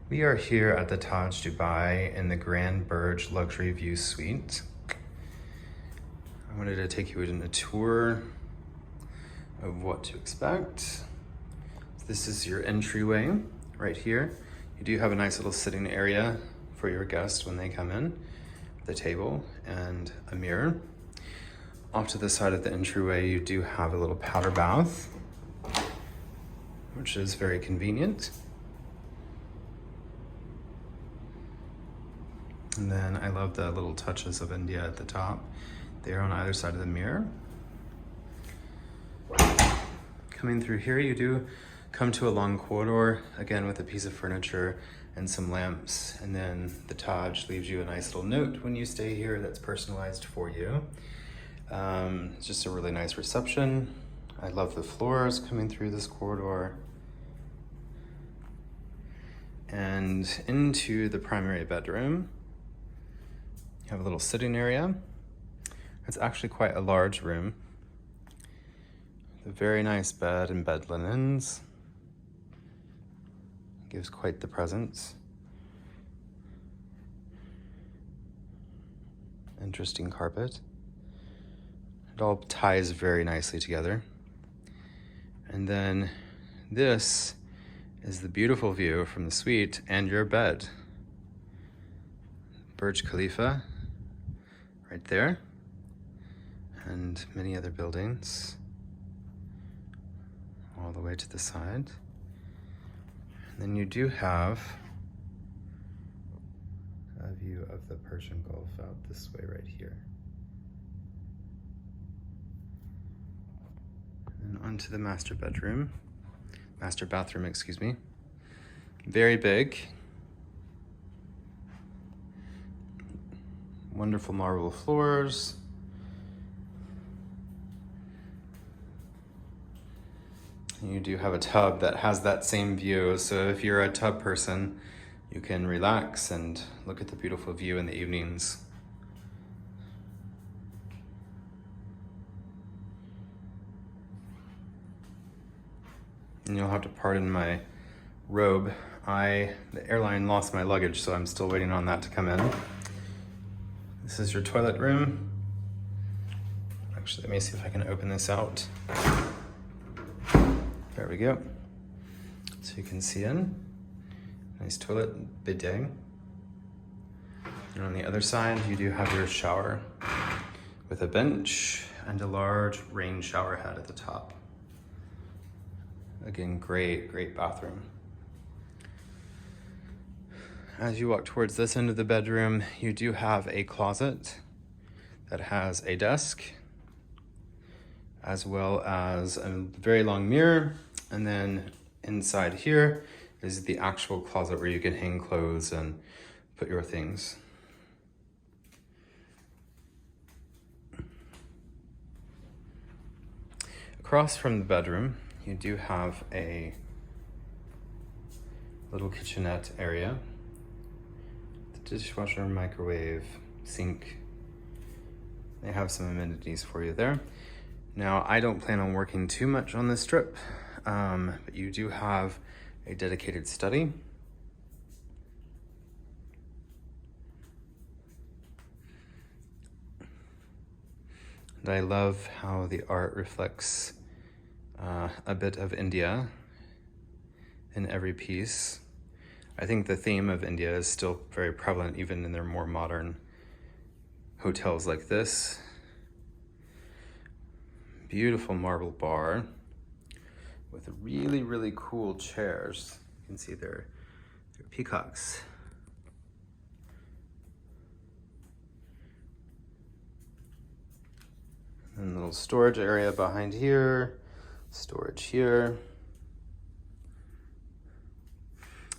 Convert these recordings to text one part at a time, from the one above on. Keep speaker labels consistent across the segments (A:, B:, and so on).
A: We are here at the Taj Dubai in the Grand Burj Luxury View Suite. I wanted to take you on a tour of what to expect. This is your entryway right here. You do have a nice little sitting area for your guests when they come in, the table and a mirror. Off to the side of the entryway, you do have a little powder bath, which is very convenient. And then I love the little touches of India at the top. They're on either side of the mirror. Coming through here, you do come to a long corridor, again with a piece of furniture and some lamps. And then the Taj leaves you a nice little note when you stay here that's personalized for you. It's just a really nice reception. I love the floors coming through this corridor. And into the primary bedroom. You have a little sitting area. It's actually quite a large room. A very nice bed and bed linens. Gives quite the presence. Interesting carpet. It all ties very nicely together. And then this is the beautiful view from the suite and your bed. Burj Khalifa right there, and many other buildings all the way to the side. And then you do have a view of the Persian Gulf out this way right here. And onto the master bathroom, excuse me. Very big. Wonderful marble floors. You do have a tub that has that same view, so if you're a tub person, you can relax and look at the beautiful view in the evenings. And you'll have to pardon my robe. The airline lost my luggage, so I'm still waiting on that to come in. This is your toilet room. Actually, let me see if I can open this out. There we go. So you can see in. Nice toilet, bidet. And on the other side, you do have your shower with a bench and a large rain shower head at the top. Again, great bathroom. As you walk towards this end of the bedroom, you do have a closet that has a desk, as well as a very long mirror. And then inside here is the actual closet where you can hang clothes and put your things. Across from the bedroom, you do have a little kitchenette area. Dishwasher, microwave, sink. They have some amenities for you there. Now, I don't plan on working too much on this trip, but you do have a dedicated study. And I love how the art reflects a bit of India in every piece. I think the theme of India is still very prevalent even in their more modern hotels like this. Beautiful marble bar with really cool chairs. You can see they're peacocks. And a little storage area behind here, storage here.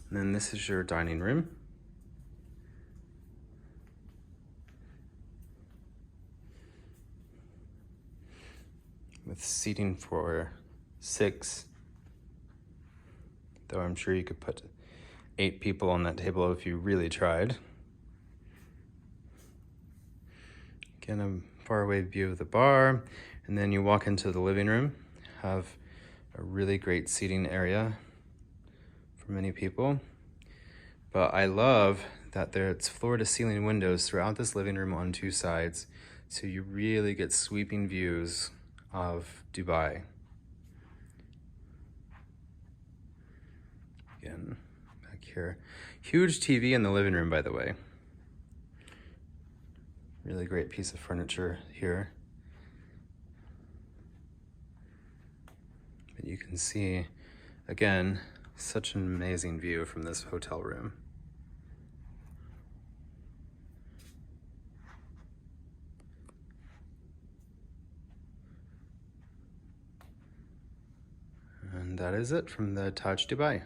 A: And then this is your dining room. With seating for 6, though I'm sure you could put 8 people on that table if you really tried. Again, a faraway view of the bar, and then you walk into the living room, have a really great seating area for many people. But I love that it's floor to ceiling windows throughout this living room on 2 sides. So you really get sweeping views of Dubai. Again, back here. Huge TV in the living room, by the way. Really great piece of furniture here. But you can see, again, such an amazing view from this hotel room. And that is it from the Taj Dubai.